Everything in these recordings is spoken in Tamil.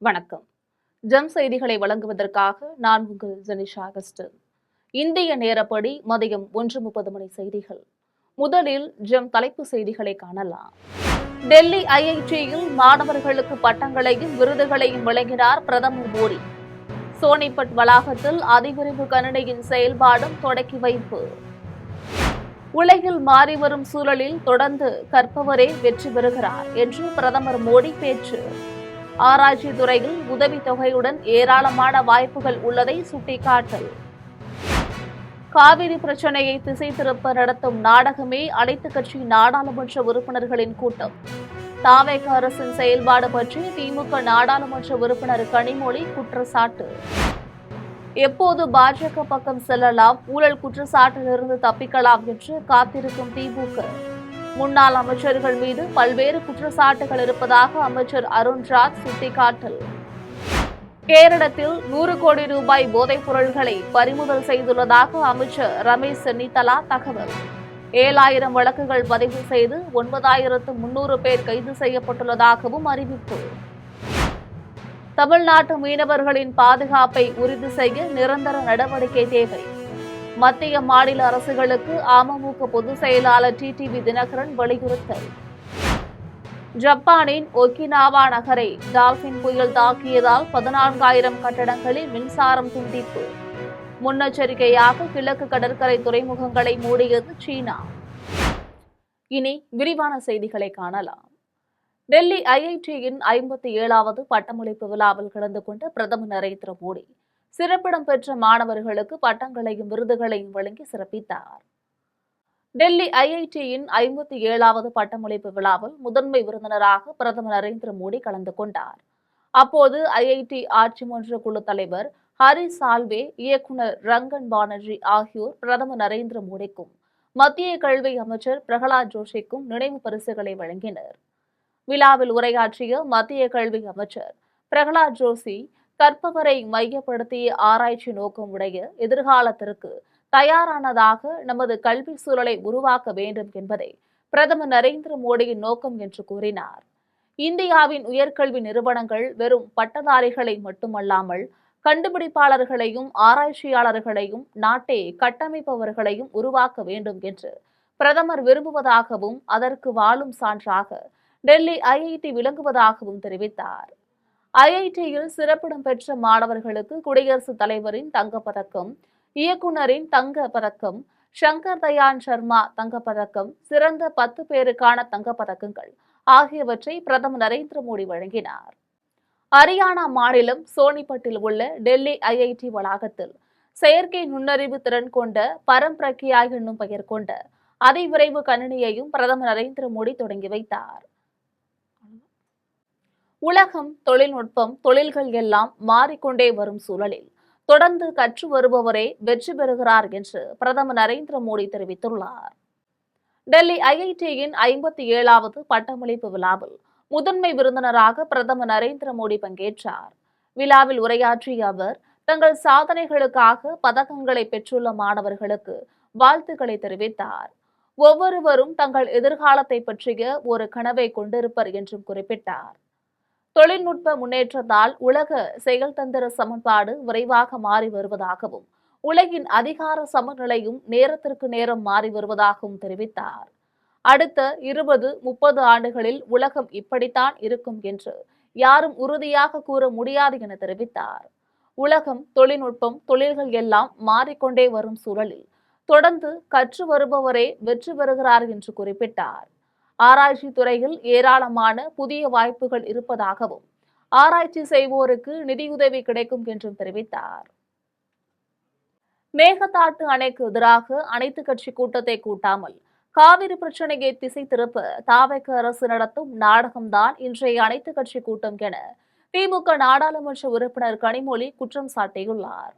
வணக்கம். ஜெம் செய்திகளை வழங்குவதற்காக நான் உங்கள் ஜெனிஷா அகஸ்டின். இந்திய நேரப்படி மதியம் 1:30 மணி செய்திகள். முதலில் ஜெம் தலைப்பு செய்திகளை காணலாம். டெல்லி ஐஐடியில் மாணவர்களுக்கு பட்டங்களையும் விருதுகளையும் வழங்கினார் பிரதமர் மோடி. சோனிபட் வளாகத்தில் அதிவிரைவு கணினியின் செயல்பாடும் தொடக்கி வைப்பு. உலகில் மாறிவரும் சூழலில் தொடர்ந்து கற்பவரே வெற்றி பெறுகிறார் என்று பிரதமர் மோடி பேச்சு. ஆராய்ச்சி துறையில் உதவித்தொகையுடன் ஏராளமான வாய்ப்புகள் உள்ளதை சுட்டிக்காட்டல். காவிரி பிரச்சினையை திசை திருப்ப நடத்தும் நாடகமே அனைத்துக் கட்சி நாடாளுமன்ற உறுப்பினர்களின் கூட்டம். தாவேக அரசின் செயல்பாடு பற்றி திமுக நாடாளுமன்ற உறுப்பினர் கனிமொழி குற்றச்சாட்டு. எப்போது பாஜக பக்கம் செல்லலாம், ஊழல் குற்றச்சாட்டிலிருந்து தப்பிக்கலாம் என்று காத்திருக்கும் திமுக. முன்னாள் அமைச்சர்கள் மீது பல்வேறு குற்றச்சாட்டுகள் இருப்பதாக அமைச்சர் அருண்ராஜ் சுட்டிக்காட்டல். கேரளத்தில் 100 கோடி ரூபாய் போதைப் பொருட்களை பறிமுதல் செய்துள்ளதாக அமைச்சர் ரமேஷ் சென்னிதலா தகவல். 7000 வழக்குகள் பதிவு செய்து 9300 பேர் கைது செய்யப்பட்டுள்ளதாகவும் அறிவிப்பு. தமிழ்நாட்டு மீனவர்களின் பாதுகாப்பை உறுதி செய்ய நிரந்தர நடவடிக்கை தேவை. மத்திய மாநில அரசுகளுக்கு அமமுக பொதுச் செயலாளர் டிடிவி தினகரன் வலியுறுத்தல். ஜப்பானின் ஒகினாவா நகரை டால்பின் புயல் தாக்கியதால் 14,000 கட்டடங்களில் மின்சாரம் துண்டிப்பு. முன்னெச்சரிக்கையாக கிழக்கு கடற்கரை துறைமுகங்களை மூடியது சீனா. இனி விரிவான செய்திகளை காணலாம். டெல்லி ஐஐடியின் 57வது பட்டமளிப்பு விழாவில் கலந்து கொண்ட பிரதமர் நரேந்திர மோடி சிறப்பிடம் பெற்ற மாணவர்களுக்கு பட்டங்களையும் விருதுகளையும் வழங்கி சிறப்பித்தார். டெல்லி ஐஐடியின் 57வது பட்டமளிப்பு விழாவில் முதன்மை விருந்தினராக பிரதமர் நரேந்திர மோடி கலந்து கொண்டார். அப்போது ஐஐடி ஆட்சி மன்ற குழு தலைவர் ஹரி சால்வே, இயக்குநர் ரங்கன் பானர்ஜி ஆகியோர் பிரதமர் நரேந்திர மோடிக்கும் மத்திய கல்வி அமைச்சர் பிரகலாத் ஜோஷிக்கும் நினைவு பரிசுகளை வழங்கினர். விழாவில் உரையாற்றிய மத்திய கல்வி அமைச்சர் பிரகலாத் ஜோஷி, கற்பவரை மையப்படுத்திய ஆராய்ச்சி நோக்கம் உடைய எதிர்காலத்திற்கு தயாரானதாக நமது கல்வி சூழலை உருவாக்க வேண்டும் என்பதே பிரதமர் நரேந்திர மோடியின் நோக்கம் என்று கூறினார். இந்தியாவின் உயர்கல்வி நிறுவனங்கள் வெறும் பட்டதாரிகளை மட்டுமல்லாமல் கண்டுபிடிப்பாளர்களையும் ஆராய்ச்சியாளர்களையும் நாட்டை கட்டமைப்பவர்களையும் உருவாக்க வேண்டும் என்று பிரதமர் விரும்புவதாகவும் அதற்கு வாழும் சான்றாக டெல்லி ஐஐடி விளங்குவதாகவும் தெரிவித்தார். ஐஐடியில் சிறப்பிடம் பெற்ற மாணவர்களுக்கு குடியரசுத் தலைவரின் தங்கப்பதக்கம், இயக்குநரின் தங்க பதக்கம், சங்கர் தயான் சர்மா தங்கப்பதக்கம், சிறந்த 10 பேருக்கான தங்கப்பதக்கங்கள் ஆகியவற்றை பிரதமர் நரேந்திர மோடி வழங்கினார். ஹரியானா மாநிலம் சோனிபட்டில் உள்ள டெல்லி ஐஐடி வளாகத்தில் செயற்கை நுண்ணறிவு திறன் கொண்ட பரம்பிரக்யா என்னும் பெயர் கொண்ட அதிவிரைவு கணினியையும் பிரதமர் நரேந்திர மோடி தொடங்கி வைத்தார். உலகம், தொழில்நுட்பம், தொழில்கள் எல்லாம் மாறிக்கொண்டே வரும் சூழலில் தொடர்ந்து கற்று வருபவரே வெற்றி பெறுகிறார் என்று பிரதமர் நரேந்திர மோடி தெரிவித்துள்ளார். டெல்லி ஐஐடியின் 57வது பட்டமளிப்பு விழாவில் முதன்மை விருந்தினராக பிரதமர் நரேந்திர மோடி பங்கேற்றார். விழாவில் உரையாற்றிய அவர், தங்கள் சாதனைகளுக்காக பதக்கங்களை பெற்றுள்ள மாணவர்களுக்கு வாழ்த்துக்களை தெரிவித்தார். ஒவ்வொருவரும் தங்கள் எதிர்காலத்தை பற்றிய ஒரு கனவை கொண்டிருப்பர் என்றும் குறிப்பிட்டார். தொழில்நுட்ப முன்னேற்றத்தால் உலக செயல்தந்திர சமன்பாடு விரைவாக மாறி வருவதாகவும் உலகின் அதிகார சமநிலையும் நேரத்திற்கு நேரம் மாறி வருவதாகவும் தெரிவித்தார். அடுத்த 20-30 ஆண்டுகளில் உலகம் இப்படித்தான் இருக்கும் என்று யாரும் உறுதியாக கூற முடியாது என தெரிவித்தார். உலகம், தொழில்நுட்பம், தொழில்கள் எல்லாம் மாறிக்கொண்டே வரும் சூழலில் தொடர்ந்து கற்று வருபவரே வெற்றி பெறுகிறார் என்று குறிப்பிட்டார். ஆராய்ச்சி துறையில் ஏராளமான புதிய வாய்ப்புகள் இருப்பதாகவும் ஆராய்ச்சி செய்வோருக்கு நிதியுதவி கிடைக்கும் என்றும் தெரிவித்தார். மேகதாட்டு அணைக்கு எதிராக அனைத்துக் கட்சி கூட்டத்தை கூட்டாமல் காவிரி பிரச்சினையை திசை திருப்ப தாவேக அரசு நடத்தும் நாடகம்தான் இன்றைய அனைத்துக் கட்சி கூட்டம் என திமுக நாடாளுமன்ற உறுப்பினர் கனிமொழி குற்றம் சாட்டியுள்ளார்.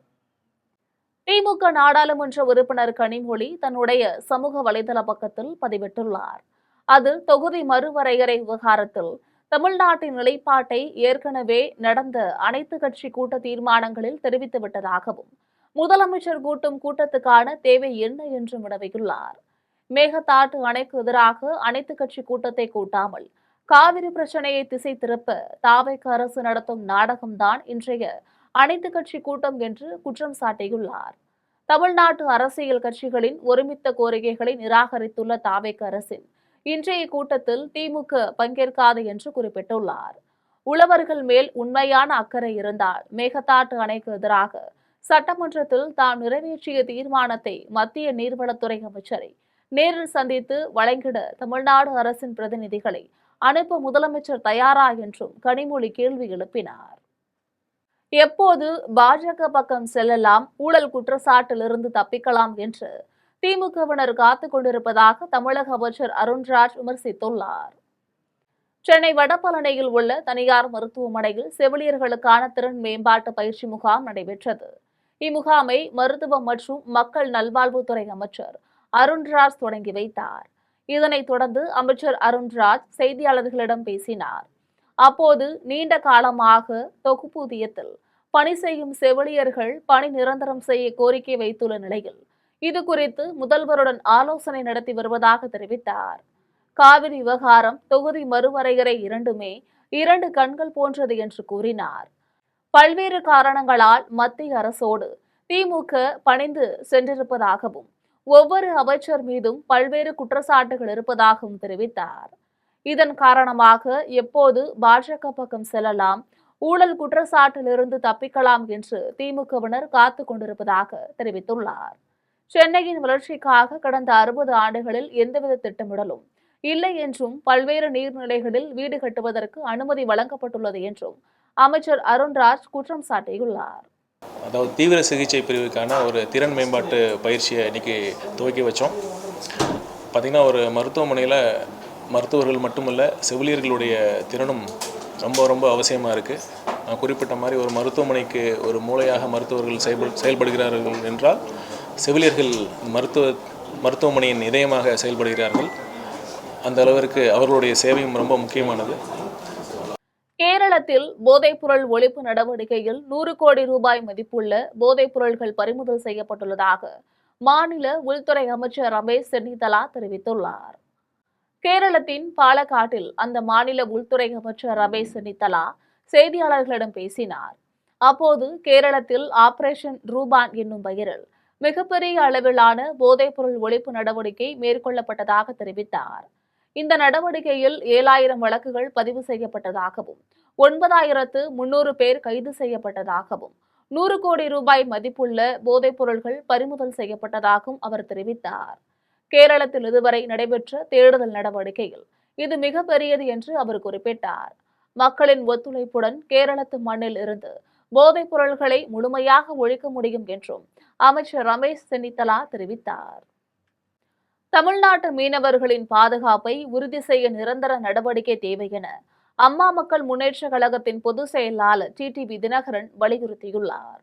திமுக நாடாளுமன்ற உறுப்பினர் கனிமொழி தன்னுடைய சமூக வலைதள பக்கத்தில் பதிவிட்டுள்ளார். அதில் தொகுதி மறுவரையறை விவகாரத்தில் தமிழ்நாட்டின் நிலைப்பாட்டை ஏற்கனவே நடந்த அனைத்து கட்சி கூட்ட தீர்மானங்களில் தெரிவித்துவிட்டதாகவும் முதலமைச்சர் கூட்டும் கூட்டத்துக்கான தேவை என்ன என்றும் வினவியுள்ளார். மேகதாட்டு அணைக்கு எதிராக அனைத்து கட்சி கூட்டத்தை கூட்டாமல் காவிரி பிரச்சனையை திசை திருப்ப தாவேக அரசு நடத்தும் நாடகம்தான் இன்றைய அனைத்து கட்சி கூட்டம் என்று குற்றம் சாட்டியுள்ளார். தமிழ்நாட்டு அரசியல் கட்சிகளின் ஒருமித்த கோரிக்கைகளை நிராகரித்துள்ள தாவேக அரசின் இன்றைய கூட்டத்தில் திமுக பங்கேற்காது என்று குறிப்பிட்டுள்ளார். உழவர்கள் மேல் உண்மையான அக்கறை இருந்தால் மேகதாட்டு அணைக்கு எதிராக சட்டமன்றத்தில் தாம் நிறைவேற்றிய தீர்மானத்தை மத்திய நீர்வளத்துறை அமைச்சரை நேரில் சந்தித்து வழங்கிட தமிழ்நாடு அரசின் பிரதிநிதிகளை அனுப்ப முதலமைச்சர் தயாரா என்றும் கனிமொழி கேள்வி எழுப்பினார். எப்போது பாஜக பக்கம் செல்லலாம், ஊழல் குற்றச்சாட்டிலிருந்து தப்பிக்கலாம் என்று திமுகவினர் காத்துக் கொண்டிருப்பதாக தமிழக அமைச்சர் அருண்ராஜ் விமர்சித்துள்ளார். சென்னை வடபழனியில் உள்ள தனியார் மருத்துவமனையில் செவிலியர்களுக்கான திறன் மேம்பாட்டு பயிற்சி முகாம் நடைபெற்றது. இம்முகாமை மருத்துவம் மற்றும் மக்கள் நல்வாழ்வுத்துறை அமைச்சர் அருண்ராஜ் தொடங்கி வைத்தார். இதனைத் தொடர்ந்து அமைச்சர் அருண்ராஜ் செய்தியாளர்களிடம் பேசினார். அப்போது நீண்ட காலமாக தொகுப்பூதியத்தில் பணி செய்யும் செவிலியர்கள் பணி நிரந்தரம் செய்ய கோரிக்கை வைத்துள்ள நிலையில் இது குறித்து முதல்வருடன் ஆலோசனை நடத்தி வருவதாக தெரிவித்தார். காவிரி விவகாரம், தொகுதி மறுவரையறை இரண்டுமே இரண்டு கண்கள் போன்றது என்று கூறினார். பல்வேறு காரணங்களால் மத்திய அரசோடு திமுக பணிந்து சென்றிருப்பதாகவும் ஒவ்வொரு அமைச்சர் மீதும் பல்வேறு குற்றச்சாட்டுகள் இருப்பதாகவும் தெரிவித்தார். இதன் காரணமாக எப்போது பாஜக பக்கம் செல்லலாம், ஊழல் குற்றச்சாட்டிலிருந்து தப்பிக்கலாம் என்று திமுகவினர் காத்துக் கொண்டிருப்பதாக தெரிவித்துள்ளார். சென்னையின் வளர்ச்சிக்காக கடந்த 60 ஆண்டுகளில் எந்தவித திட்டமிடலும் இல்லை என்றும் பல்வேறு நீர்நிலைகளில் வீடு கட்டுவதற்கு அனுமதி வழங்கப்பட்டுள்ளது என்றும் அமைச்சர் அருண்ராஜ் குற்றம் சாட்டியுள்ளார். அதாவது தீவிர சிகிச்சை பிரிவுக்கான ஒரு திறன் மேம்பாட்டு பயிற்சியை இன்னைக்கு துவக்கி வச்சோம். பார்த்திங்கன்னா ஒரு மருத்துவமனையில் மருத்துவர்கள் மட்டுமல்ல, செவிலியர்களுடைய திறனும் ரொம்ப அவசியமாக இருக்குது. நான் குறிப்பிட்ட மாதிரி ஒரு மருத்துவமனைக்கு ஒரு மூளையாக மருத்துவர்கள் செயல்படுகிறார்கள் என்றால் செவிலியர்கள் மருத்துவமனையின் இதயமாக செயல்படுகிறார்கள். அந்த அளவிற்கு அவர்களுடைய சேவையும் ரொம்ப முக்கியமானது. கேரளத்தில் போதைப்பொருள் ஒழிப்பு நடவடிக்கையில் 100 கோடி ரூபாய் மதிப்புள்ள போதைப் பொருள்கள் பறிமுதல் செய்யப்பட்டுள்ளதாக மாநில உள்துறை அமைச்சர் ரமேஷ் சென்னிதலா தெரிவித்துள்ளார். கேரளத்தின் பாலக்காட்டில் அந்த மாநில உள்துறை அமைச்சர் ரமேஷ் சென்னிதலா செய்தியாளர்களிடம் பேசினார். அப்போது கேரளத்தில் ஆபரேஷன் ரூபான் என்னும் பெயரில் மிகப்பெரிய அளவிலான போதைப்பொருள் ஒழிப்பு நடவடிக்கை மேற்கொள்ளப்பட்டதாக தெரிவித்தார். இந்த நடவடிக்கையில் 7000 வழக்குகள் பதிவு செய்யப்பட்டதாகவும் 9300 பேர் கைது செய்யப்பட்டதாகவும் 100 கோடி ரூபாய் மதிப்புள்ள போதைப் பொருள்கள் பறிமுதல் செய்யப்பட்டதாகவும் அவர் தெரிவித்தார். கேரளத்தில் இதுவரை நடைபெற்ற தேடுதல் நடவடிக்கையில் இது மிகப்பெரியது என்று அவர் குறிப்பிட்டார். மக்களின் ஒத்துழைப்புடன் கேரளத்து மண்ணில் இருந்து போதைப் பொருள்களை முழுமையாக ஒழிக்க முடியும் என்றும் அமைச்சர் ரமேஷ் சென்னிதலா தெரிவித்தார். தமிழ்நாட்டு மீனவர்களின் பாதுகாப்பை உறுதி செய்ய நிரந்தர நடவடிக்கை தேவை என அம்மா மக்கள் முன்னேற்ற கழகத்தின் பொதுச் செயலாளர் டிடிவி தினகரன் வலியுறுத்தியுள்ளார்.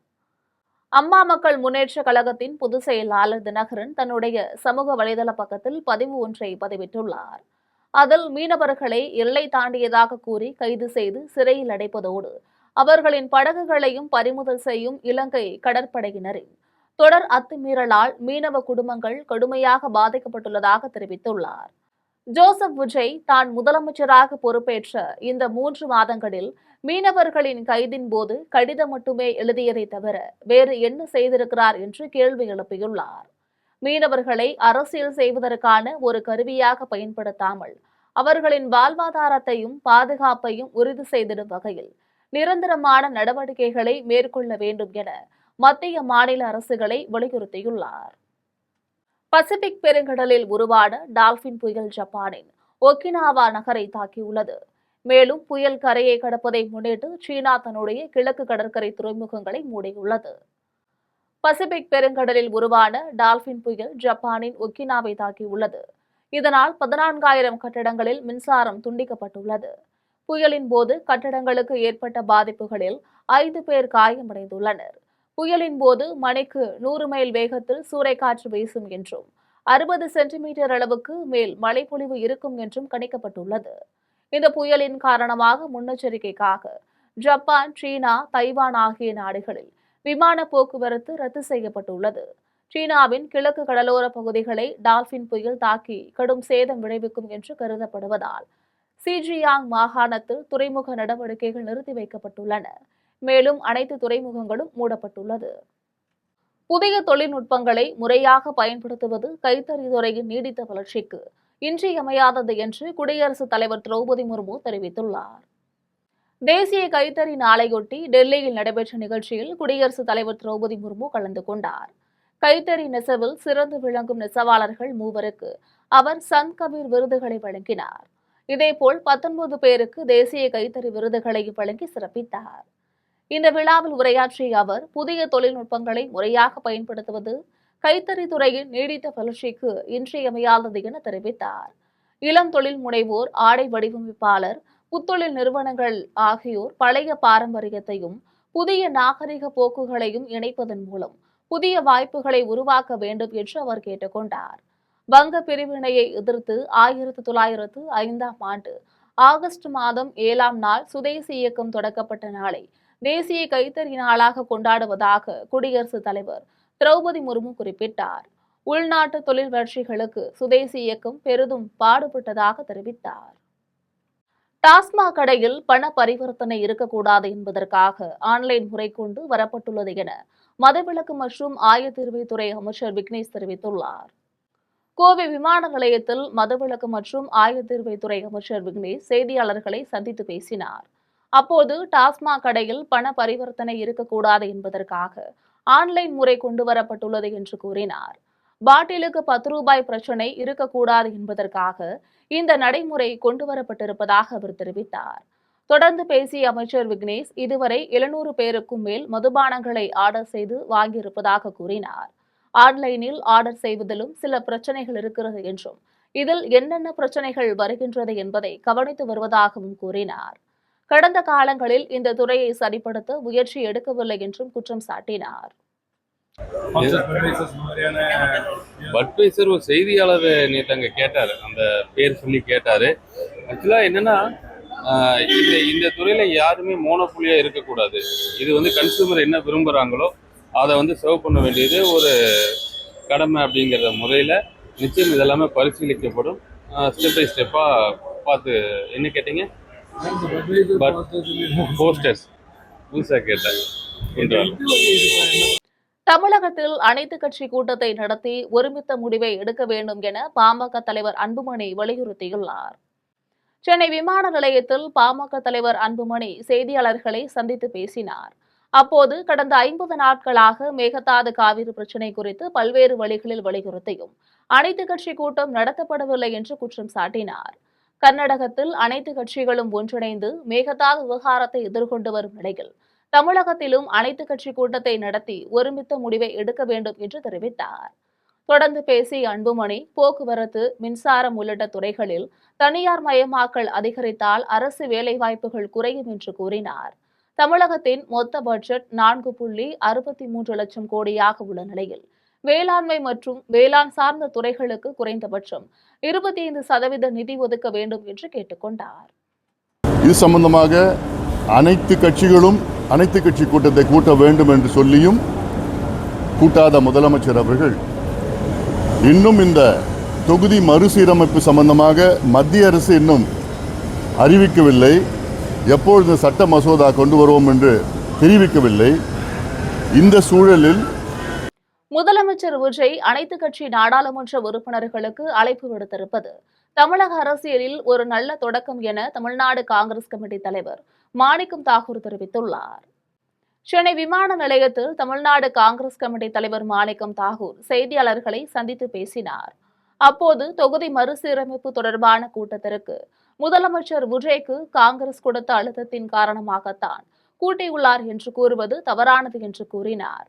அம்மா மக்கள் முன்னேற்ற கழகத்தின் பொதுச் செயலாளர் தினகரன் தன்னுடைய சமூக வலைதள பக்கத்தில் பதிவு ஒன்றை பதிவிட்டுள்ளார். அதில் மீனவர்களை எல்லை தாண்டியதாக கூறி கைது செய்து சிறையில் அடைப்பதோடு அவர்களின் படகுகளையும் பறிமுதல் செய்யும் இலங்கை கடற்படையினரின் தொடர் அத்துமீறலால் மீனவ குடும்பங்கள் கடுமையாக பாதிக்கப்பட்டுள்ளதாக தெரிவித்துள்ளார். ஜோசப் விஜய் தான் முதலமைச்சராக பொறுப்பேற்ற இந்த 3 மாதங்களில் மீனவர்களின் கைதின் போது கடிதம் மட்டுமே எழுதியதை தவிர வேறு என்ன செய்திருக்கிறார் என்று கேள்வி எழுப்பியுள்ளார். மீனவர்களை அரசியல் செய்வதற்கான ஒரு கருவியாக பயன்படுத்தாமல் அவர்களின் வாழ்வாதாரத்தையும் பாதுகாப்பையும் உறுதி செய்திடும் வகையில் நிரந்தரமான நடவடிக்கைகளை மேற்கொள்ள வேண்டும் என மத்திய மாநில அரசுகளை வலியுறுத்தியுள்ளார். பசிபிக் பெருங்கடலில் உருவான டால்பின் புயல் ஜப்பானின் ஒகினாவா நகரை தாக்கியுள்ளது. மேலும் புயல் கரையை கடப்பதை முன்னிட்டு சீனா தன்னுடைய கிழக்கு கடற்கரை துறைமுகங்களை மூடியுள்ளது. பசிபிக் பெருங்கடலில் உருவான டால்பின் புயல் ஜப்பானின் ஒகினாவை தாக்கியுள்ளது. இதனால் 14000 கட்டடங்களில் மின்சாரம் துண்டிக்கப்பட்டுள்ளது. புயலின் போது கட்டடங்களுக்கு ஏற்பட்ட பாதிப்புகளில் 5 பேர் காயமடைந்துள்ளனர். புயலின் போது மணிக்கு 100 மைல் வேகத்தில் சூறைக்காற்று வீசும் என்றும் 60 சென்டிமீட்டர் அளவுக்கு மேல் மழைப்பொழிவு இருக்கும் என்றும் கணிக்கப்பட்டுள்ளது. இந்த புயலின் காரணமாக முன்னெச்சரிக்கைக்காக ஜப்பான், சீனா, தைவான் ஆகிய நாடுகளில் விமான போக்குவரத்து ரத்து செய்யப்பட்டுள்ளது. சீனாவின் கிழக்கு கடலோர பகுதிகளை டால்பின் புயல் தாக்கி கடும் சேதம் விளைவிக்கும் என்று கருதப்படுவதால் சிஜியாங் மாகாணத்தில் துறைமுக நடவடிக்கைகள் நிறுத்தி வைக்கப்பட்டுள்ளன. மேலும் அனைத்து துறைமுகங்களும் மூடப்பட்டுள்ளது. புதிய தொழில்நுட்பங்களை முறையாக பயன்படுத்துவது கைத்தறித்துறையின் நீடித்த வளர்ச்சிக்கு இன்றியமையாதது என்று குடியரசுத் தலைவர் திரௌபதி முர்மு தெரிவித்துள்ளார். தேசிய கைத்தறி நாளையொட்டி டெல்லியில் நடைபெற்ற நிகழ்ச்சியில் குடியரசுத் தலைவர் திரௌபதி முர்மு கலந்து கொண்டார். கைத்தறி நெசவில் சிறந்து விளங்கும் நெசவாளர்கள் 3 அவர் சந்த் கபீர் விருதுகளை வழங்கினார். இதேபோல் 19 பேருக்கு தேசிய கைத்தறி விருதுகளை வழங்கி சிறப்பித்தார். இந்த விழாவில் உரையாற்றிய அவர், புதிய தொழில்நுட்பங்களை முறையாக பயன்படுத்துவது கைத்தறித்துறையின் நீடித்த வளர்ச்சிக்கு இன்றியமையாதது என தெரிவித்தார். இளம் தொழில் முனைவோர், ஆடை வடிவமைப்பாளர், புத்தொழில் நிறுவனங்கள் ஆகியோர் பழைய பாரம்பரியத்தையும் புதிய நாகரிக போக்குகளையும் இணைப்பதன் மூலம் புதிய வாய்ப்புகளை உருவாக்க வேண்டும் என்று அவர் கேட்டுக்கொண்டார். வங்க பிரிவினையை எதிர்த்து 1905ஆம் ஆண்டு ஆகஸ்ட் மாதம் 7ஆம் நாள் சுதேசி இயக்கம் தொடக்கப்பட்ட நாளை தேசிய கைத்தறி நாளாக கொண்டாடுவதாக குடியரசுத் தலைவர் திரௌபதி முர்மு குறிப்பிட்டார். உள்நாட்டு தொழில் வளர்ச்சிகளுக்கு சுதேசி இயக்கம் பெரிதும் பாடுபட்டதாக தெரிவித்தார். டாஸ்மாக் கடையில் பண பரிவர்த்தனை இருக்கக்கூடாது என்பதற்காக ஆன்லைன் முறை கொண்டு வரப்பட்டுள்ளது என மதுவிலக்கு மற்றும் ஆயத்தீர்வைத்துறை அமைச்சர் விக்னேஷ் தெரிவித்துள்ளார். கோவை விமான நிலையத்தில் மதுவிலக்கு மற்றும் ஆயத்தீர்வைத்துறை அமைச்சர் விக்னேஷ் செய்தியாளர்களை சந்தித்து பேசினார். அப்போது டாஸ்மாக் கடையில் பண பரிவர்த்தனை இருக்கக்கூடாது என்பதற்காக ஆன்லைன் முறை கொண்டு வரப்பட்டுள்ளது என்று கூறினார். பாட்டிலுக்கு 10 ரூபாய் பிரச்சினை இருக்கக்கூடாது என்பதற்காக இந்த நடைமுறை கொண்டுவரப்பட்டிருப்பதாக அவர் தெரிவித்தார். தொடர்ந்து பேசிய அமைச்சர் விக்னேஷ், இதுவரை 700 பேருக்கும் மேல் மதுபானங்களை ஆர்டர் செய்து வாங்கியிருப்பதாக கூறினார். ஆன்லைனில் ஆர்டர் செய்வதிலும் சில பிரச்சனைகள் இருக்கிறது என்றும், இதில் என்னென்ன பிரச்சனைகள் வருகின்றது என்பதை கவனித்து வருவதாகவும் கூறினார். கடந்த காலங்களில் இந்த துறையை சரிப்படுத்த முயற்சி எடுக்கவில்லை என்றும் குற்றம் சாட்டினார். பட்வைசர் ஒரு செய்தியாளர் நேற்று அங்கே கேட்டார், அந்த பேர் சொல்லி கேட்டார். ஆக்சுவலாக என்னென்னா, இந்த துறையில் யாருமே மோனோபோலியாக இருக்கக்கூடாது. இது கன்சூமர் என்ன விரும்புகிறாங்களோ அதை சர்வ் பண்ண வேண்டியது ஒரு கடமை அப்படிங்கிற முறையில் நிச்சயம் இதெல்லாமே பரிசீலிக்கப்படும். ஸ்டெப் பை ஸ்டெப்பாக பார்த்து. என்ன கேட்டீங்க? போஸ்டர்ஸ் புதுசாக கேட்டாங்க. தமிழகத்தில் அனைத்துக் கட்சி கூட்டத்தை நடத்தி ஒருமித்த முடிவை எடுக்க வேண்டும் என பாமக தலைவர் அன்புமணி வலியுறுத்தியுள்ளார். சென்னை விமான நிலையத்தில் பாமக தலைவர் அன்புமணி செய்தியாளர்களை சந்தித்து பேசினார். அப்போது கடந்த 50 நாட்களாக மேகதாது காவிரி பிரச்சினை குறித்து பல்வேறு வழிகளில் வலியுறுத்தியும் அனைத்துக் கட்சி கூட்டம் நடத்தப்படவில்லை என்று குற்றம் சாட்டினார். கர்நாடகத்தில் அனைத்து கட்சிகளும் ஒன்றிணைந்து மேகதாது விவகாரத்தை எதிர்கொண்டு வரும் நிலையில் தமிழகத்திலும் அனைத்து கட்சி கூட்டத்தை நடத்தி ஒருமித்த முடிவை எடுக்க வேண்டும் என்று தெரிவித்தார். தொடர்ந்து பேசிய அன்புமணி, போக்குவரத்து, மின்சாரம் உள்ளிட்ட துறைகளில் தனியார் மயமாக்கல் அதிகரித்தால் அரசு வேலைவாய்ப்புகள் குறையும் என்று கூறினார். தமிழகத்தின் மொத்த பட்ஜெட் 4.63 லட்சம் கோடியாக உள்ள நிலையில் வேளாண்மை மற்றும் வேளாண் சார்ந்த துறைகளுக்கு குறைந்தபட்சம் 25% நிதி ஒதுக்க வேண்டும் என்று கேட்டுக்கொண்டார். இது சம்பந்தமாக அனைத்து கட்சிகளும் அனைத்து கட்சி கூட்டத்தை கூட்ட வேண்டும் என்று சொல்லியும் கூட்டாத முதலமைச்சர் அவர்கள் இன்னும் இந்த தொகுதி மறுசீரமைப்பு சம்பந்தமாக மத்திய அரசு இன்னும் அறிவிக்கவில்லை. எப்பொழுது சட்ட மசோதா கொண்டு வருவோம் என்று தெரிவிக்கவில்லை. இந்த சூழலில் முதலமைச்சர் விஜய் அனைத்து கட்சி நாடாளுமன்ற உறுப்பினர்களுக்கு அழைப்பு விடுத்திருப்பது தமிழக அரசியலில் ஒரு நல்ல தொடக்கம் என தமிழ்நாடு காங்கிரஸ் கமிட்டி தலைவர் மாணிக்கம் தாகூர் தெரிவித்துள்ளார். சென்னை விமான நிலையத்தில் தமிழ்நாடு காங்கிரஸ் கமிட்டி தலைவர் மாணிக்கம் தாகூர் செய்தியாளர்களை சந்தித்து பேசினார். அப்போது தொகுதி மறுசீரமைப்பு தொடர்பான கூட்டத்திற்கு முதலமைச்சர் விஜய்க்கு காங்கிரஸ் கொடுத்த அழுத்தத்தின் காரணமாகத்தான் கூட்டியுள்ளார் என்று கூறுவது தவறானது என்று கூறினார்.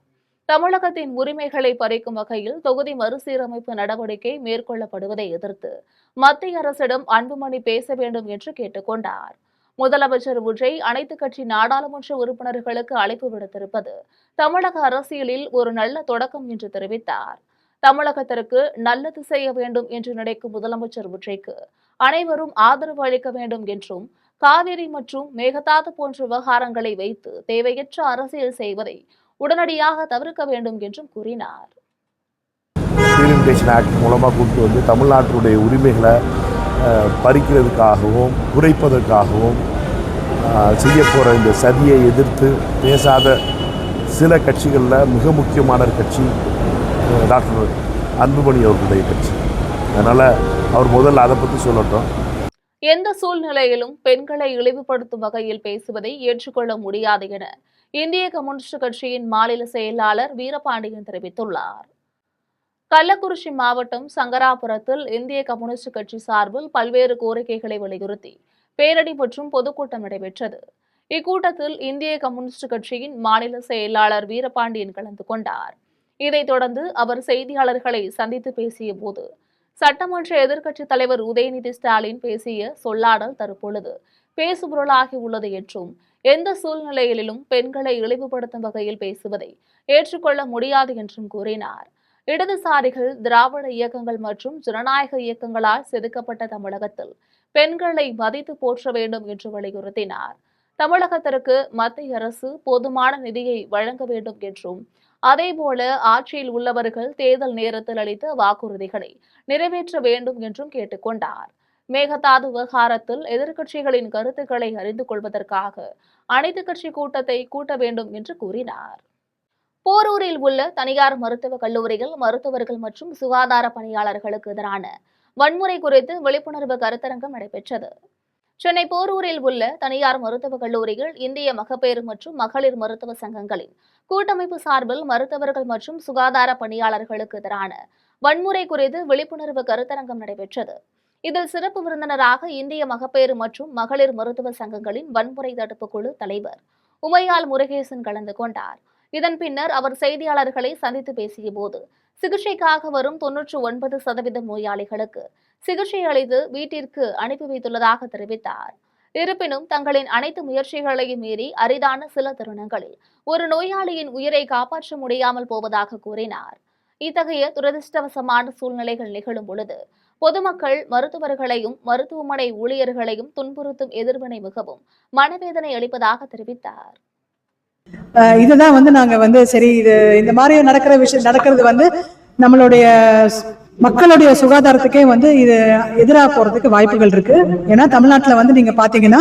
தமிழகத்தின் உரிமைகளை பறிக்கும் வகையில் தொகுதி மறுசீரமைப்பு நடவடிக்கை மேற்கொள்ளப்படுவதை எதிர்த்து மத்திய அரசிடம் அன்புமணி பேச வேண்டும் என்று கேட்டுக்கொண்டார். முதலமைச்சர் விஜய் அனைத்து கட்சி நாடாளுமன்ற உறுப்பினர்களுக்கு அழைப்பு விடுத்திருப்பது தமிழக அரசியலில் ஒரு நல்ல தொடக்கம் என்று தெரிவித்தார். தமிழகத்திற்கு நல்லது செய்ய வேண்டும் என்று நினைக்கும் முதலமைச்சர் விஜய்க்கு அனைவரும் ஆதரவு அளிக்க வேண்டும் என்றும், காவிரி மற்றும் மேகதாது போன்ற விவகாரங்களை வைத்து தேவையற்ற அரசியல் செய்வதை உடனடியாக தவிர்க்க வேண்டும் என்றும் கூறினார். டீலிமிட்டேஷன் ஆக்ட் மூலமாக கூட்டு தமிழ்நாட்டினுடைய உரிமைகளை பறிக்கிறதுக்காகவும் குறைப்பதற்காகவும் செய்ய போகிற இந்த சதியை எதிர்த்து பேசாத சில கட்சிகளில் மிக முக்கியமான ஒரு கட்சி டாக்டர் அன்புமணி அவர்களுடைய கட்சி. அதனால் அவர் முதல்ல அதை பற்றி சொல்லட்டும். எந்த சூழ்நிலையிலும் பெண்களை இழிவுபடுத்தும் வகையில் பேசுவதை ஏற்றுக்கொள்ள முடியாது என இந்திய கம்யூனிஸ்ட் கட்சியின் மாநில செயலாளர் வீரபாண்டியன் தெரிவித்துள்ளார். கள்ளக்குறிச்சி மாவட்டம் சங்கராபுரத்தில் இந்திய கம்யூனிஸ்ட் கட்சி சார்பில் பல்வேறு கோரிக்கைகளை வலியுறுத்தி பேரணி மற்றும் பொதுக்கூட்டம் நடைபெற்றது. இக்கூட்டத்தில் இந்திய கம்யூனிஸ்ட் கட்சியின் மாநில செயலாளர் வீரபாண்டியன் கலந்து கொண்டார். இதைத் தொடர்ந்து அவர் செய்தியாளர்களை சந்தித்து பேசிய போது, சட்டமன்ற எதிர்க்கட்சித் தலைவர் உதயநிதி ஸ்டாலின் பேசிய சொல்லாடல் தற்பொழுது பேசுபொருளாகி உள்ளது என்றும், எந்த சூழ்நிலையிலும் பெண்களை இழிவுபடுத்தும் வகையில் பேசுவதை ஏற்றுக்கொள்ள முடியாது என்றும் கூறினார். இடதுசாரிகள், திராவிட இயக்கங்கள் மற்றும் ஜனநாயக இயக்கங்களால் செதுக்கப்பட்ட தமிழகத்தில் பெண்களை மதித்து போற்ற வேண்டும் என்று வலியுறுத்தினார். தமிழகத்திற்கு மத்திய அரசு போதுமான நிதியை வழங்க வேண்டும் என்றும், அதேபோல ஆட்சியில் உள்ளவர்கள் தேர்தல் நேரத்தில் அளித்த வாக்குறுதிகளை நிறைவேற்ற வேண்டும் என்றும் கேட்டுக்கொண்டார். மேகதாது விவகாரத்தில் எதிர்க்கட்சிகளின் கருத்துக்களை அறிந்து கொள்வதற்காக அனைத்துக் கட்சி கூட்டத்தை கூட்ட வேண்டும் என்று கூறினார். போரூரில் உள்ள தனியார் மருத்துவக் கல்லூரிகள் மருத்துவர்கள் மற்றும் சுகாதார பணியாளர்களுக்கு எதிரான வன்முறை குறித்து விழிப்புணர்வு கருத்தரங்கம் நடைபெற்றது. சென்னை போரூரில் உள்ள தனியார் மருத்துவக் கல்லூரிகள் இந்திய மகப்பேறு மற்றும் மகளிர் மருத்துவ சங்கங்களின் கூட்டமைப்பு சார்பில் மருத்துவர்கள் மற்றும் சுகாதார பணியாளர்களுக்கு எதிரான வன்முறை குறித்து விழிப்புணர்வு கருத்தரங்கம் நடைபெற்றது. இதில் சிறப்பு விருந்தினராக இந்திய மகப்பேறு மற்றும் மகளிர் மருத்துவ சங்கங்களின் வன்முறை தடுப்பு குழு தலைவர் உமையாள் முருகேசன் கலந்து கொண்டார். இதன் பின்னர் அவர் செய்தியாளர்களை சந்தித்து பேசிய போது, சிகிச்சைக்காக வரும் 99% நோயாளிகளுக்கு சிகிச்சை அளித்து வீட்டிற்கு அனுப்பி வைத்துள்ளதாக தெரிவித்தார். இருப்பினும் தங்களின் அனைத்து முயற்சிகளையும் மீறி அரிதான சில தருணங்களில் ஒரு நோயாளியின் உயிரை காப்பாற்ற முடியாமல் போவதாக கூறினார். இத்தகைய துரதிருஷ்டவசமான சூழ்நிலைகள் நிகழும் பொழுது பொதுமக்கள் மருத்துவர்களையும் மருத்துவமனை ஊழியர்களையும் துன்புறுத்தும் எதிர்வினை மிகவும் மனவேதனை அளிப்பதாக தெரிவித்தார். இதுதான் நாங்க சரி, இது இந்த மாதிரி நடக்கிறது நம்மளுடைய மக்களுடைய சுகாதாரத்துக்கே இது எதிராக போறதுக்கு வாய்ப்புகள் இருக்கு. ஏன்னா தமிழ்நாட்டுல நீங்க பாத்தீங்கன்னா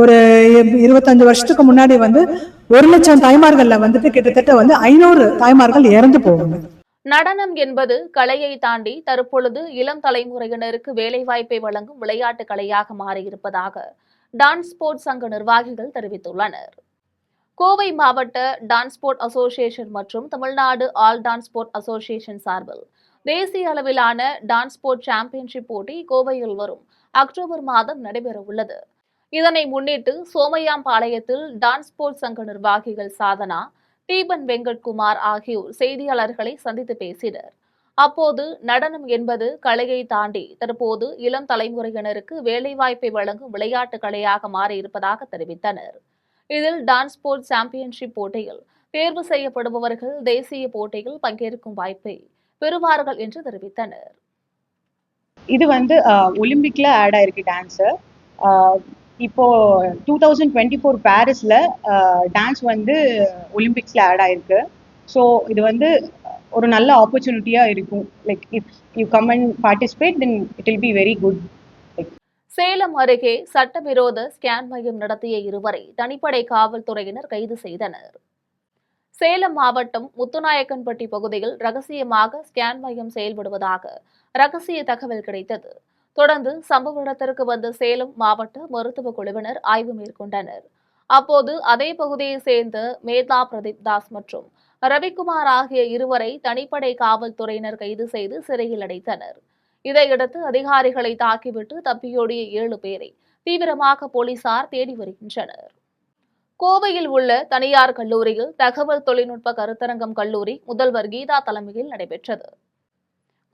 ஒரு 25 வருஷத்துக்கு முன்னாடி 1,00,000 தாய்மார்கள்ல கிட்டத்தட்ட 500 தாய்மார்கள் இறந்து போவாங்க. நடனம் என்பது கலையை தாண்டி தற்பொழுது இளம் தலைமுறையினருக்கு வேலைவாய்ப்பை வழங்கும் விளையாட்டு கலையாக மாறியிருப்பதாக டான்ஸ் ஸ்போர்ட்ஸ் சங்க நிர்வாகிகள் தெரிவித்துள்ளனர். கோவை மாவட்ட டான்ஸ் ஸ்போர்ட் அசோசியேஷன் மற்றும் Tamil Nadu all dance sport association சார்பில் தேசிய அளவிலான டான்ஸ் ஸ்போர்ட் சாம்பியன்ஷிப் போட்டி கோவையில் வரும் அக்டோபர் மாதம் நடைபெறவுள்ளது. இதனை முன்னிட்டு சோமையாம்பாளையத்தில் டான்ஸ் ஸ்போர்ட்ஸ் சங்க நிர்வாகிகள் சாதனா, தீபன் வெங்கட்குமார் ஆகியோர் செய்தியாளர்களை சந்தித்து பேசினர். அப்போது நடனம் என்பது கலையை தாண்டி தற்போது இளம் தலைமுறையினருக்கு வேலைவாய்ப்பை வழங்கும் விளையாட்டு கலையாக மாறியிருப்பதாக தெரிவித்தனர். இதில் டான்ஸ் ஸ்போர்ட்ஸ் சாம்பியன்ஷிப் போட்டியில் தேர்வு செய்யப்படுபவர்கள் தேசிய போட்டியில் பங்கேற்கும் வாய்ப்பை பெறுவார்கள் என்று தெரிவித்தனர். இது ஒலிம்பிக்ல ஆட் ஆயிருக்கு டான்ஸ். இப்போ 2024 பாரிஸ்ல டான்ஸ் ஒலிம்பிக்ஸ்ல ஆட் ஆயிருக்கு. ஸோ இது ஒரு நல்ல ஆப்பர்ச்சுனிட்டியா இருக்கும். Like if you come and participate then it will be very good. Salem அருகே சட்டவிரோத ஸ்கேன் மையம் நடத்திய இருவரை தனிப்படை காவல்துறையினர் கைது செய்தனர். சேலம் மாவட்டம் முத்துநாயக்கன்பட்டி பகுதியில் ரகசியமாக ஸ்கேன் மையம் செயல்படுவதாக ரகசிய தகவல் கிடைத்தது. தொடர்ந்து சம்பவ இடத்திற்கு வந்த சேலம் மாவட்ட மருத்துவ குழுவினர் ஆய்வு மேற்கொண்டனர். அப்போது அதே பகுதியை சேர்ந்த மேதா பிரதீப் தாஸ் மற்றும் ரவிக்குமார் ஆகிய இருவரை தனிப்படை காவல்துறையினர் கைது செய்து சிறையில் அடைத்தனர். இதையடுத்து அதிகாரிகளை தாக்கிவிட்டு தப்பியோடிய 7 பேரை தீவிரமாக போலீசார் தேடி வருகின்றனர். கோவையில் உள்ள தனியார் கல்லூரியில் தகவல் தொழில்நுட்ப கருத்தரங்கம் கல்லூரி முதல்வர் கீதா தலைமையில் நடைபெற்றது.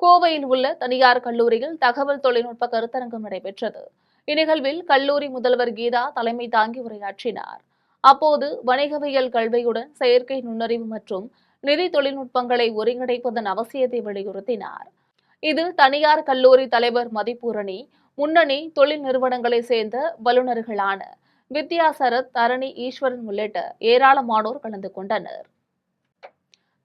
கோவையில் உள்ள தனியார் கல்லூரியில் தகவல் தொழில்நுட்ப கருத்தரங்கம் நடைபெற்றது. இந்நிகழ்வில் கல்லூரி முதல்வர் கீதா தலைமை தாங்கி உரையாற்றினார். அப்போது வணிகவியல் கல்வியுடன் செயற்கை நுண்ணறிவு மற்றும் நிதி தொழில்நுட்பங்களை ஒருங்கிணைப்பதன் அவசியத்தை வலியுறுத்தினார். இதில் தனியார் கல்லூரி தலைவர் மதிப்பூரணி, முன்னணி தொழில் நிறுவனங்களை சேர்ந்த வல்லுநர்களான வித்யாசரத், தரணி, ஈஸ்வரன் உள்ளிட்ட ஏராளமானோர் கலந்து கொண்டனர்.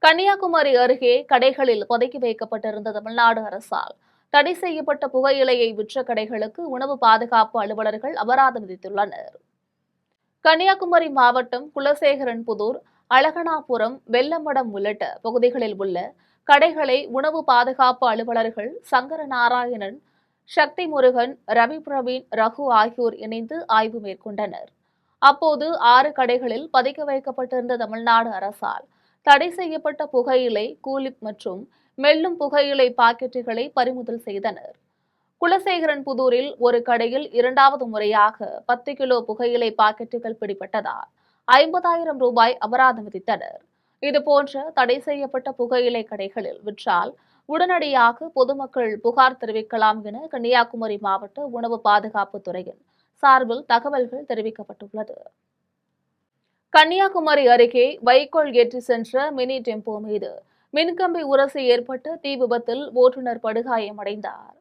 கன்னியாகுமரி அருகே கடைகளில் பதுக்கி வைக்கப்பட்டிருந்த தமிழ்நாடு அரசால் தடை செய்யப்பட்ட புகையிலையை விற்ற கடைகளுக்கு உணவு பாதுகாப்பு அலுவலர்கள் அபராதம் விதித்துள்ளனர். கன்னியாகுமரி மாவட்டம் குலசேகரன்புதூர், அழகனாபுரம், வெள்ளமடம் உள்ளிட்ட பகுதிகளில் உள்ள கடைகளை உணவு பாதுகாப்பு அலுவலர்கள் சங்கரநாராயணன், சக்தி முருகன், ரவி பிரவீன், ரகு ஆகியோர் இணைந்து ஆய்வு மேற்கொண்டனர். அப்போது 6 கடைகளில் பதுக்கி வைக்கப்பட்டிருந்த தமிழ்நாடு அரசால் தடை செய்யப்பட்ட புகையிலை, கூலிப் மற்றும் மெல்லும் புகையிலை பாக்கெட்டுகளை பறிமுதல் செய்தனர். குலசேகரன்புதூரில் ஒரு கடையில் 2வது முறையாக 10 கிலோ புகையிலை பாக்கெட்டுகள் பிடிபட்டதால் 50,000 ரூபாய் அபராதம் விதித்தனர். இதுபோன்ற தடை செய்யப்பட்ட புகையிலை கடைகளில் விற்றால் உடனடியாக பொதுமக்கள் புகார் தெரிவிக்கலாம் என கன்னியாகுமரி மாவட்ட உணவு பாதுகாப்பு துறையின் சார்பில் தகவல்கள் தெரிவிக்கப்பட்டுள்ளது. கன்னியாகுமரி அருகே வைக்கோல் ஏற்றி சென்ற மினி டெம்போ மீது மின்கம்பி உரசி ஏற்பட்ட தீ விபத்தில் ஓட்டுநர் படுகாயமடைந்தார்.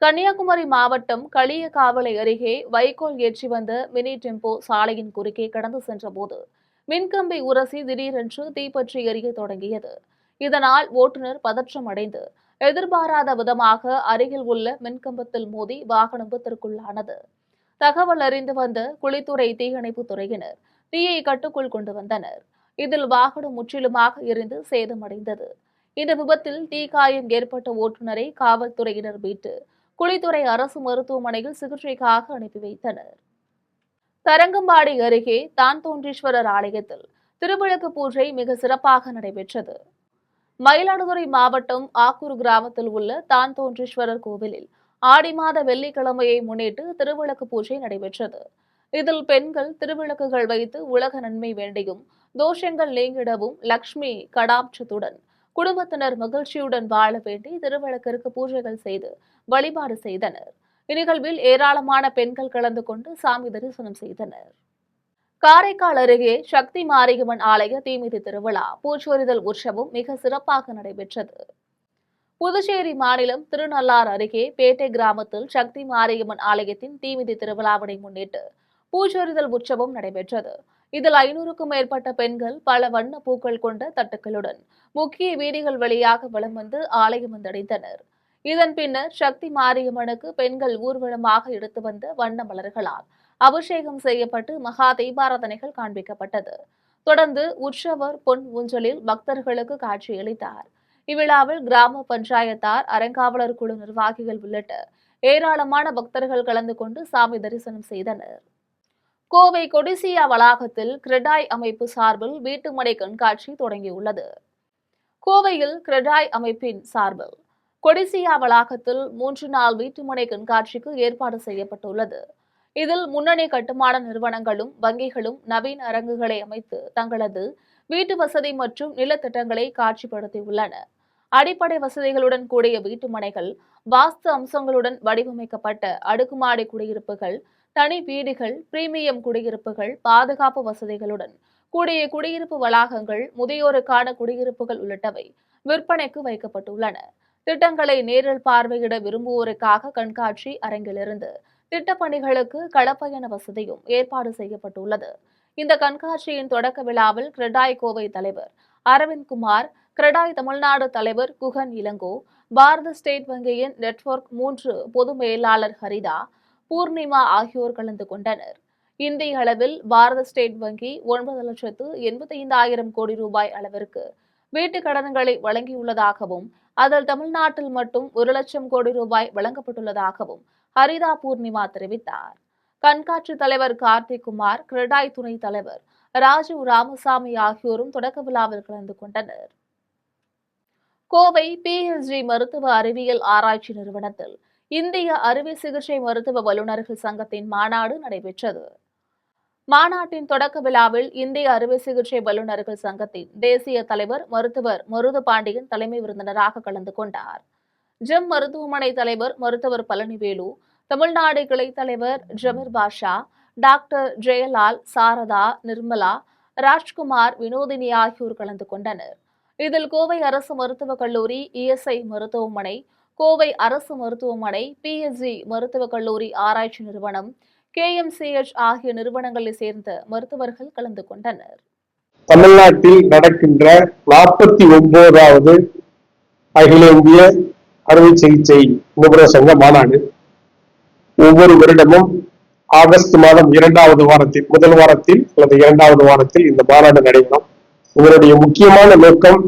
கன்னியாகுமரி மாவட்டம் களியக்காவலை அருகே வைக்கோல் ஏற்றி வந்த மினி டெம்போ சாலையின் குறுக்கே கடந்து சென்றபோது மின்கம்பி உரசி திடீரென்று தீப்பற்றி எரிய தொடங்கியது. இதனால் ஓட்டுநர் பதற்றம் அடைந்து எதிர்பாராத விதமாக அருகில் உள்ள மின்கம்பத்தில் மோதி வாகனம் விபத்திற்குள்ளானது. தகவல் அறிந்து வந்த குளித்துறை தீயணைப்பு துறையினர் தீயை கட்டுக்குள் கொண்டு வந்தனர். இதில் வாகனம் முற்றிலுமாக எரிந்து சேதமடைந்தது. இந்த விபத்தில் தீக்காயம் ஏற்பட்ட ஓட்டுநரை காவல்துறையினர் மீட்டு குளித்துறை அரசு மருத்துவமனையில் சிகிச்சைக்காக அனுப்பி வைத்தனர். தரங்கம்பாடி அருகே தான்தோன்றீஸ்வரர் ஆலயத்தில் திருவிளக்கு பூஜை மிக சிறப்பாக நடைபெற்றது. மயிலாடுதுறை மாவட்டம் ஆக்கூர் கிராமத்தில் உள்ள தான்தோன்றீஸ்வரர் கோவிலில் ஆடி மாத வெள்ளிக்கிழமையை முன்னிட்டு திருவிளக்கு பூஜை நடைபெற்றது. இதில் பெண்கள் திருவிளக்குகள் வைத்து உலக நன்மை வேண்டியும் தோஷங்கள் நீங்கிடவும் லட்சுமி கடாட்சத்துடன் குடும்பத்தினர் மகிழ்ச்சியுடன் வாழ வேண்டி திருவிளக்கிற்கு பூஜைகள் செய்து வழிபாடு செய்தனர். இந்நிகழ்வில் ஏராளமான பெண்கள் கலந்து கொண்டு சாமி தரிசனம் செய்தனர். காரைக்கால் அருகே சக்தி மாரியம்மன் ஆலய தீமிதி திருவிழா பூச்சொரிதல் உற்சவம் மிக சிறப்பாக நடைபெற்றது. புதுச்சேரி மாநிலம் திருநள்ளார் அருகே பேட்டை கிராமத்தில் சக்தி மாரியம்மன் ஆலயத்தின் தீமிதி திருவிழாவினை முன்னிட்டு பூச்சொரிதல் உற்சவம் நடைபெற்றது. இதில் 500க்கும் மேற்பட்ட பெண்கள் பல வண்ண பூக்கள் கொண்ட தட்டுக்களுடன் முக்கிய வீதிகள் வழியாக வலம் வந்து ஆலயம் வந்தடைந்தனர். இதன் பின்னர் சக்தி மாரியம்மனுக்கு பெண்கள் ஊர்வலமாக எடுத்து வந்த வண்ண மலர்களால் அபிஷேகம் செய்யப்பட்டு மகா தீபாராதனைகள் காண்பிக்கப்பட்டது. தொடர்ந்து உற்சவர் பொன் ஊஞ்சலில் பக்தர்களுக்கு காட்சியளித்தார். இவ்விழாவில் கிராம பஞ்சாயத்தார், அறங்காவலர் குழு நிர்வாகிகள் உள்ளிட்ட ஏராளமான பக்தர்கள் கலந்து கொண்டு சாமி தரிசனம் செய்தனர். கோவை கொடிசியா வளாகத்தில் கிரெடாய் அமைப்பு சார்பில் வீட்டுமனை கண்காட்சி தொடங்கியுள்ளது. கோவையில் கிரெடாய் அமைப்பின் சார்பில் கொடிசியா வளாகத்தில் 3 நாள் வீட்டுமனை கண்காட்சிக்கு ஏற்பாடு செய்யப்பட்டுள்ளது. இதில் முன்னணி கட்டுமான நிறுவனங்களும் வங்கிகளும் நவீன அரங்குகளை அமைத்து தங்களது வீட்டு வசதி மற்றும் நிலத்திட்டங்களை காட்சிப்படுத்தியுள்ளன. அடிப்படை வசதிகளுடன் கூடிய வீட்டுமனைகள், வாஸ்து அம்சங்களுடன் வடிவமைக்கப்பட்ட அடுக்குமாடி குடியிருப்புகள், தனி வீடுகள், பிரீமியம் குடியிருப்புகள், பாதுகாப்பு வசதிகளுடன் கூடிய குடியிருப்பு வளாகங்கள், முதியோருக்கான குடியிருப்புகள் உள்ளிட்டவை விற்பனைக்கு வைக்கப்பட்டுள்ளன. திட்டங்களை நேரில் பார்வையிட விரும்புவோருக்காக கண்காட்சி அரங்கிலிருந்து திட்டப்பணிகளுக்கு களப்பயண வசதியும் ஏற்பாடு செய்யப்பட்டுள்ளது. இந்த கண்காட்சியின் தொடக்க விழாவில் கிரெடாய் கோவை தலைவர் அரவிந்த்குமார், கிரெடாய் தமிழ்நாடு தலைவர் குகன் இளங்கோ, பாரத ஸ்டேட் வங்கியின் நெட்வொர்க் 3 பொது மேலாளர் ஹரிதா, பூர்ணிமா ஆகியோர் கலந்து கொண்டனர். இந்திய அளவில் பாரத ஸ்டேட் வங்கி 9,85,000 கோடி ரூபாய் அளவிற்கு வீட்டுக் கடன்களை வழங்கியுள்ளதாகவும் அதில் தமிழ்நாட்டில் மட்டும் 1,00,000 கோடி ரூபாய் வழங்கப்பட்டுள்ளதாகவும் ஹரிதா பூர்ணிமா தெரிவித்தார். கண்காட்சி தலைவர் கார்த்திக் குமார், கிரெடாய் துணைத் தலைவர் ராஜீவ் ராமசாமி ஆகியோரும் தொடக்க விழாவில் கலந்து கொண்டனர். கோவை PSG மருத்துவ அறிவியல் ஆராய்ச்சி நிறுவனத்தில் இந்திய அறுவை சிகிச்சை மருத்துவ வல்லுநர்கள் சங்கத்தின் மாநாடு நடைபெற்றது. மாநாட்டின் தொடக்க விழாவில் இந்திய அறுவை சிகிச்சை வல்லுநர்கள் சங்கத்தின் தேசிய தலைவர் மருத்துவர் மருது பாண்டியன் தலைமை விருந்தினராக கலந்து கொண்டார். ஜெம் மருத்துவமனை தலைவர் மருத்துவர் பழனிவேலு, தமிழ்நாடு கிளை தலைவர் ஜமீர் பாஷா, டாக்டர் ஜெயலால், சாரதா, நிர்மலா, ராஜ்குமார், வினோதினி ஆகியோர் கலந்து கொண்டனர். இதில் கோவை அரசு மருத்துவக் கல்லூரி, ESI மருத்துவமனை, கோவை அரசு மருத்துவமனை, PSG மருத்துவக் கல்லூரி ஆராய்ச்சி நிறுவனம், KMCH ஆகிய நிறுவனங்களை சேர்ந்த மருத்துவர்கள் கலந்து கொண்டனர். தமிழ்நாட்டில் நடக்கின்ற 49வது அகில இந்திய அறுவை சிகிச்சை நிபுணர் சங்க மாநாடு ஒவ்வொரு வருடமும் ஆகஸ்ட் மாதம் முதல் வாரத்தில் அல்லது 2வது வாரத்தில் இந்த மாநாடு நடைபெறும். இதனுடைய முக்கியமான நோக்கம்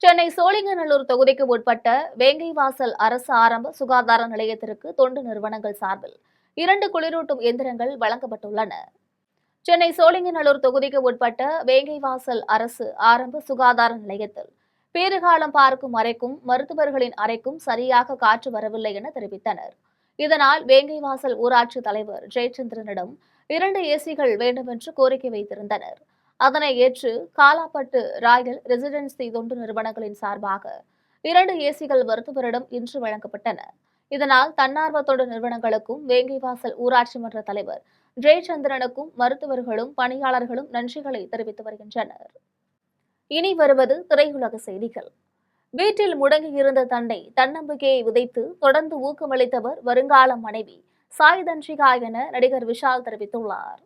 சென்னை சோழிங்கநல்லூர் தொகுதிக்கு உட்பட்ட வேங்கைவாசல் அரசு ஆரம்ப சுகாதார நிலையத்திற்கு தொண்டு நிறுவனங்கள் சார்பில் 2 குளிரூட்டும் எந்திரங்கள் வழங்கப்பட்டுள்ளன. சென்னை சோழிங்கநல்லூர் தொகுதிக்கு உட்பட்ட வேங்கைவாசல் அரசு ஆரம்ப சுகாதார நிலையத்தில் பேறுகாலம் பார்க்கும் அறைக்கும் மருத்துவர்களின் அறைக்கும் சரியாக காற்று வரவில்லை என தெரிவித்தனர். இதனால் வேங்கைவாசல் ஊராட்சி தலைவர் ஜெயச்சந்திரனிடம் 2 ஏசிகள் வேண்டுமென்று கோரிக்கை வைத்திருந்தனர். அதனை ஏற்று காலாப்பட்டு ராயல் ரெசிடென்சி தொண்டு நிறுவனங்களின் சார்பாக 2 ஏசிகள் மருத்துவரிடம் இன்று வழங்கப்பட்டன. இதனால் தன்னார்வ தொண்டு நிறுவனங்களுக்கும் வேங்கைவாசல் ஊராட்சி மன்ற தலைவர் ஜெயச்சந்திரனுக்கும் மருத்துவர்களும் பணியாளர்களும் நன்றிகளை தெரிவித்து வருகின்றனர். இனி வருவது திரையுலக செய்திகள். வீட்டில் முடங்கியிருந்த தன்னை தன்னம்பிக்கையை விதைத்து தொடர்ந்து ஊக்கமளித்தவர் வருங்கால மனைவி சாய் தன்ஷிகா என நடிகர் விஷால் தெரிவித்துள்ளார்.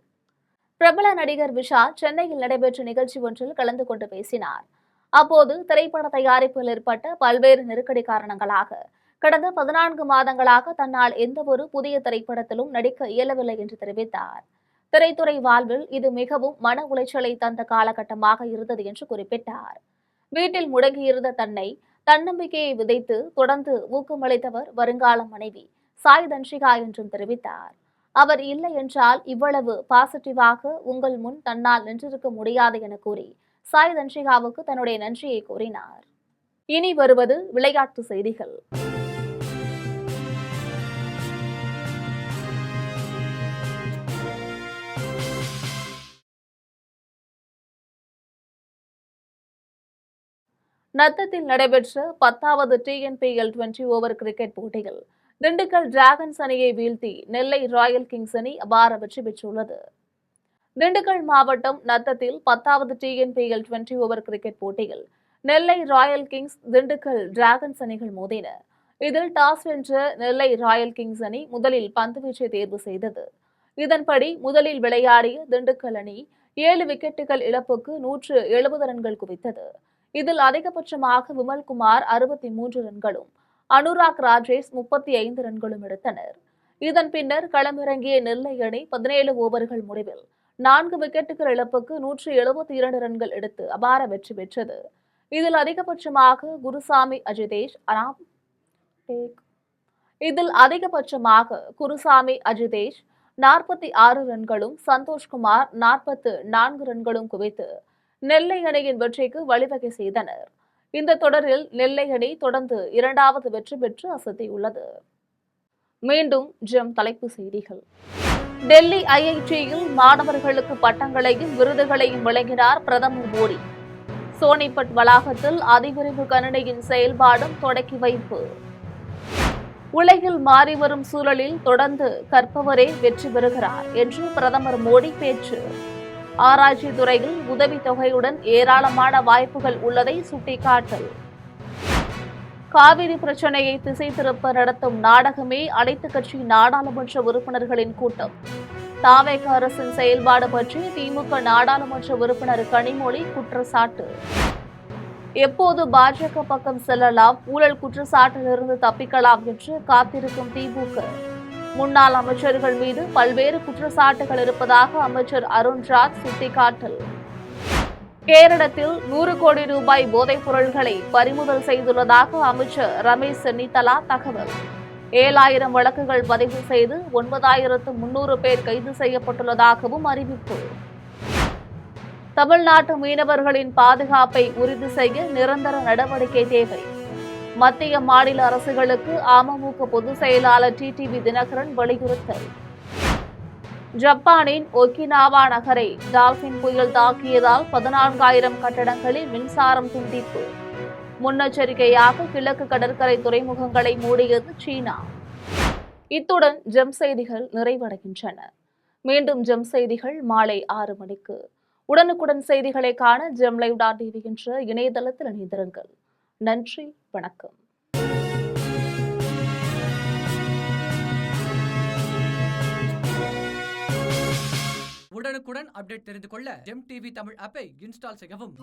பிரபல நடிகர் விஷால் சென்னையில் நடைபெற்ற நிகழ்ச்சி ஒன்றில் கலந்து கொண்டு பேசினார். அப்போது திரைப்பட தயாரிப்பில் ஏற்பட்ட பல்வேறு நெருக்கடி காரணங்களாக கடந்த 14 மாதங்களாக தன்னால் எந்தவொரு புதிய திரைப்படத்திலும் நடிக்க இயலவில்லை என்று தெரிவித்தார். திரைத்துறை வாழ்வில் இது மிகவும் மன உளைச்சலை தந்த காலகட்டமாக இருந்தது என்று குறிப்பிட்டார். வீட்டில் முடங்கியிருந்த தன்னை தன்னம்பிக்கையை விதைத்து தொடர்ந்து ஊக்கமளித்தவர் வருங்கால மனைவி சாய் தன்ஷிகா என்றும் தெரிவித்தார். அவர் இல்லை என்றால் இவ்வளவு பாசிட்டிவாக உங்கள் முன் தன்னால் நின்றிருக்க முடியாது என கூறி சாய் தன்ஷிகாவுக்கு தன்னுடைய நன்றியை கூறினார். இனி வருவது விளையாட்டு செய்திகள். நத்தத்தில் நடைபெற்ற 10வது TNPL 20 ஓவர் கிரிக்கெட் போட்டியில் திண்டுக்கல் டிராகன்ஸ் அணியை வீழ்த்தி நெல்லை ராயல் கிங்ஸ் அணி அபார வெற்றி பெற்றுள்ளது. திண்டுக்கல் மாவட்டம் நத்தத்தில் 10வது TNPL 20 ஓவர் கிரிக்கெட் போட்டியில் நெல்லை ராயல் கிங்ஸ் திண்டுக்கல் டிராகன்ஸ் அணிகள் மோதின. இதில் டாஸ் வென்ற நெல்லை ராயல் கிங்ஸ் அணி முதலில் பந்துவீச்சை தேர்வு செய்தது. இதன்படி முதலில் விளையாடிய திண்டுக்கல் அணி 7 விக்கெட்டுகள் இழப்புக்கு 170 ரன்கள் குவித்தது. இதில் அதிகபட்சமாக விமல்குமார் 63 ரன்களும் அனுராக் ராஜேஷ் 35 ரன்களும் எடுத்தனர். இதன் பின்னர் களமிறங்கிய நெல்லை அணி 17 ஓவர்கள் முடிவில் 4 விக்கெட்டுகள் இழப்புக்கு 172 ரன்கள் எடுத்து அபார வெற்றி பெற்றது. இதில் அதிகபட்சமாக குருசாமி அஜிதேஷ் 46 ரன்களும் சந்தோஷ்குமார் 44 ரன்களும் குவித்து நெல்லை அணியின் வெற்றிக்கு வழிவகை செய்தனர். இந்த தொடரில் நெல்லை அணி தொடர்ந்து 2வது வெற்றி பெற்று அசத்தியுள்ளது. மீண்டும் தலைப்புச் செய்திகள். டெல்லி IITயில் மாணவர்களுக்கு பட்டங்களையும் விருதுகளையும் வழங்கினார் பிரதமர் மோடி. சோனிபட் வளாகத்தில் அதிவிரைவு கணினியின் செயல்பாடும் தொடக்கி வைப்பு. உலகில் மாறிவரும் சூழலில் தொடர்ந்து கற்பவரே வெற்றி பெறுகிறார் என்று பிரதமர் மோடி பேச்சு. ஆராய்ச்சி துறையில் உதவித்தொகையுடன் ஏராளமான வாய்ப்புகள் உள்ளதை சுட்டிக்காட்டல். காவிரி பிரச்சனையை திசை திருப்ப நடத்தும் நாடகமே அனைத்து கட்சி நாடாளுமன்ற உறுப்பினர்களின் கூட்டம். தாவேக அரசின் செயல்பாடு பற்றி திமுக நாடாளுமன்ற உறுப்பினர் கனிமொழி குற்றச்சாட்டு. எப்போது பாஜக பக்கம் செல்லலாம், ஊழல் குற்றச்சாட்டிலிருந்து தப்பிக்கலாம் என்று காத்திருக்கும் திமுக. முன்னாள் அமைச்சர்கள் மீது பல்வேறு குற்றச்சாட்டுகள் இருப்பதாக அமைச்சர் அருண்ராஜ் சுட்டிக்காட்டல். கேரளத்தில் 100 கோடி ரூபாய் போதைப் பொருட்களை பறிமுதல் செய்துள்ளதாக அமைச்சர் ரமேஷ் சென்னிதலா தகவல். 7000 வழக்குகள் பதிவு செய்து 9300 பேர் கைது செய்யப்பட்டுள்ளதாகவும் அறிவிப்பு. தமிழ்நாட்டு மீனவர்களின் பாதுகாப்பை உறுதி செய்ய நிரந்தர நடவடிக்கை தேவை. மத்திய மாநில அரசுகளுக்கு அமமுக பொதுச் செயலாளர் TTV தினகரன் வலியுறுத்தல். ஜப்பானின் ஒகினாவா நகரை டால்பின் புயல் தாக்கியதால் 14000 கட்டடங்களில் மின்சாரம் துண்டிப்பு. முன்னெச்சரிக்கையாக கிழக்கு கடற்கரை துறைமுகங்களை மூடியது சீனா. இத்துடன் செய்திகள் நிறைவடைகின்றன. மீண்டும் செய்திகள் மாலை 6 மணிக்கு. உடனுக்குடன் செய்திகளை காண gemlive.tv என்ற இணையதளத்தில் இணைந்திருங்கள். நன்றி, வணக்கம். உடனுக்குடன் அப்டேட் தெரிந்து கொள்ள ஜெம் டிவி தமிழ் ஆப்பை இன்ஸ்டால் செய்யவும்.